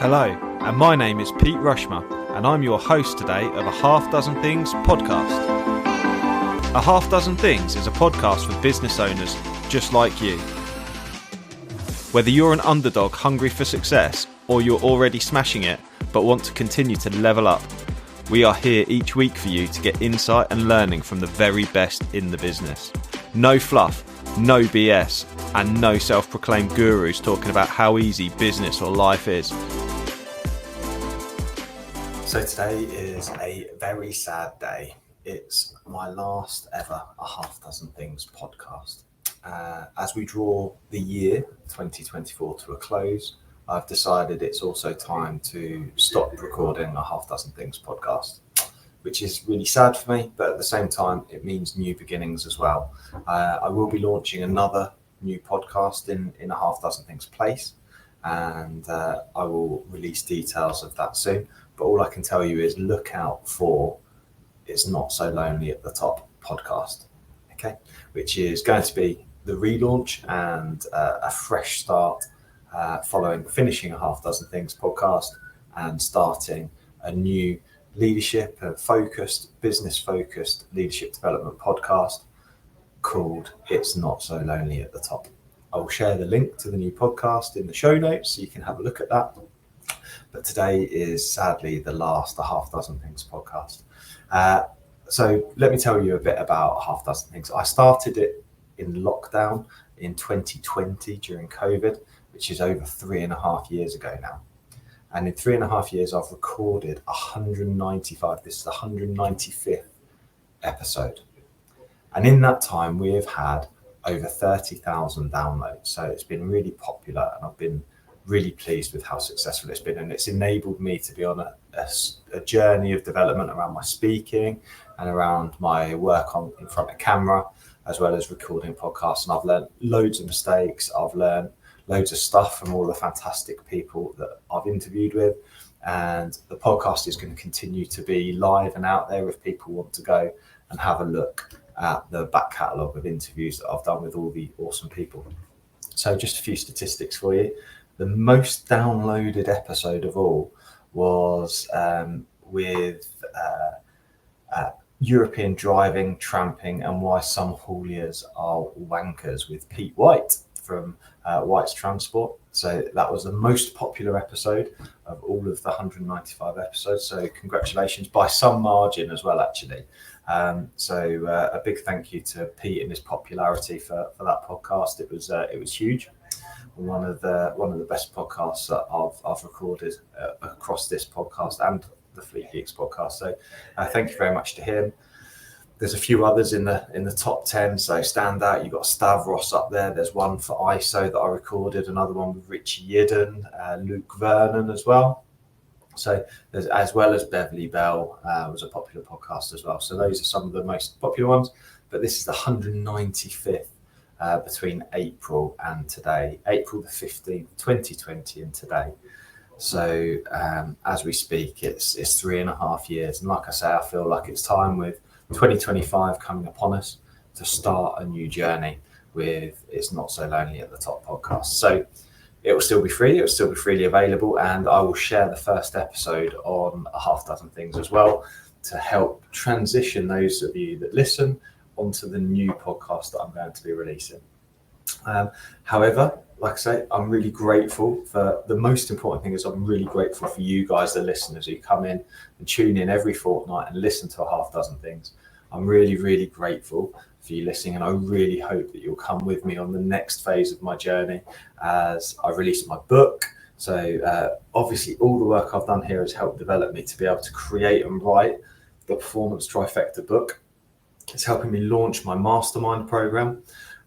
Hello, and my name is Pete Rushmer, and I'm your host today of A Half Dozen Things podcast. A Half Dozen Things is a podcast for business owners just like you. Whether you're an underdog hungry for success, or you're already smashing it but want to continue to level up, we are here each week for you to get insight and learning from the very best in the business. No fluff, no BS, and no self-proclaimed gurus talking about how easy business or life is. So today is a very sad day. It's my last ever A Half Dozen Things podcast. As we draw the year 2024 to a close, I've decided it's also time to stop recording A Half Dozen Things podcast, which is really sad for me, but at the same time, it means new beginnings as well. I will be launching another new podcast in A Half Dozen Things place, and I will release details of that soon. But all I can tell you is look out for It's Not So Lonely at the Top podcast, okay? Which is going to be the relaunch and a fresh start following finishing A Half Dozen Things podcast and starting a new leadership and business-focused leadership development podcast called It's Not So Lonely at the Top. I will share the link to the new podcast in the show notes so you can have a look at that. But today is sadly the last A Half Dozen Things podcast. So let me tell you a bit about A Half Dozen Things. I started it in lockdown in 2020 during COVID, which is over 3.5 years ago now. And in 3.5 years, I've recorded 195. This is the 195th episode. And in that time, we have had over 30,000 downloads. So it's been really popular, and I've been really pleased with how successful it's been. And it's enabled me to be on a journey of development around my speaking and around my work in front of camera, as well as recording podcasts. And I've learned loads of mistakes. I've learned loads of stuff from all the fantastic people that I've interviewed with. And the podcast is going to continue to be live and out there if people want to go and have a look at the back catalogue of interviews that I've done with all the awesome people. So just a few statistics for you. The most downloaded episode of all was with European driving, tramping, and why some hauliers are wankers with Pete White from White's Transport. So that was the most popular episode of all of the 195 episodes. So congratulations by some margin as well, actually. So a big thank you to Pete and his popularity for that podcast. It was huge. One of the best podcasts that I've recorded across this podcast and the Fleet Geeks podcast. So thank you very much to him. There's a few others in the top 10. So stand out. You've got Stavros up there. There's one for ISO that I recorded. Another one with Richie Yidden, Luke Vernon as well. So there's, as well as Beverly Bell was a popular podcast as well. So those are some of the most popular ones. But this is the 195th. Between April and today, April the 15th, 2020 and today. So as we speak, it's 3.5 years. And like I say, I feel like it's time with 2025 coming upon us to start a new journey with It's Not So Lonely at the Top podcast. So it will still be free. It will still be freely available. And I will share the first episode on A Half Dozen Things as well to help transition those of you that listen onto the new podcast that I'm going to be releasing. However, like I say, I'm really grateful for the most important thing is I'm really grateful for you guys, the listeners who come in and tune in every fortnight and listen to A Half Dozen Things. I'm really, really grateful for you listening, and I really hope that you'll come with me on the next phase of my journey as I release my book. So obviously all the work I've done here has helped develop me to be able to create and write the Performance Trifecta book. It's helping me launch my mastermind program,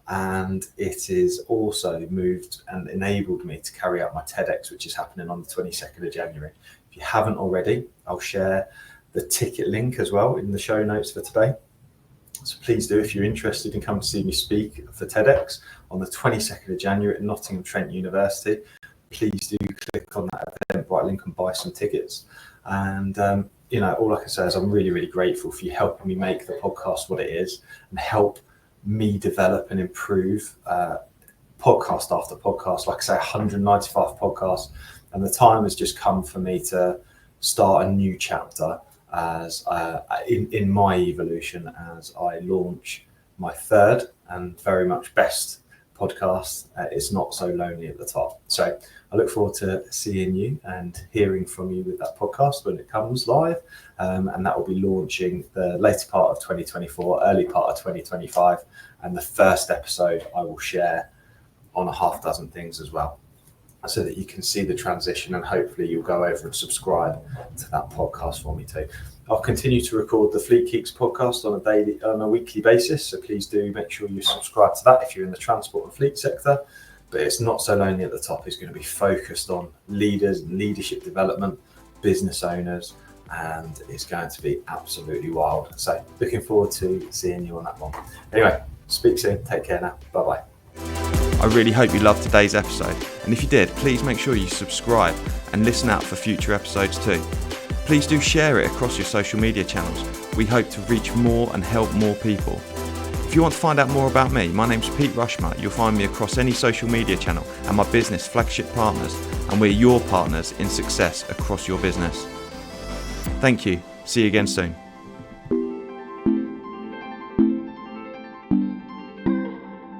and it is also moved and enabled me to carry out my TEDx, which is happening on the 22nd of January. If you haven't already, I'll share the ticket link as well in the show notes for today. So please do, if you're interested in coming to see me speak for TEDx on the 22nd of January at Nottingham Trent University, please do click on that Eventbrite link and buy some tickets. And all I can say is I'm really, really grateful for you helping me make the podcast what it is and help me develop and improve podcast after podcast. Like I say, 195 podcasts And the time has just come for me to start a new chapter as in my evolution as I launch my third and very much best podcast. It's Not So Lonely at the Top. So I look forward to seeing you and hearing from you with that podcast when it comes live. And that will be launching the later part of 2024, early part of 2025. And the first episode I will share on a half dozen things as well, so that you can see the transition, and hopefully you'll go over and subscribe to that podcast for me too. I'll continue to record the Fleet Geeks podcast on a weekly basis, so please do make sure you subscribe to that if you're in the transport and fleet sector. But It's Not So Lonely at the Top is going to be focused on leaders and leadership development, business owners, and it's going to be absolutely wild. So looking forward to seeing you on that one. Anyway, speak soon. Take care now. Bye-bye. I really hope you loved today's episode, and if you did, please make sure you subscribe and listen out for future episodes too. Please do share it across your social media channels. We hope to reach more and help more people. If you want to find out more about me, my name's Pete Rushmer. You'll find me across any social media channel and my business, Flagship Partners, and we're your partners in success across your business. Thank you. See you again soon.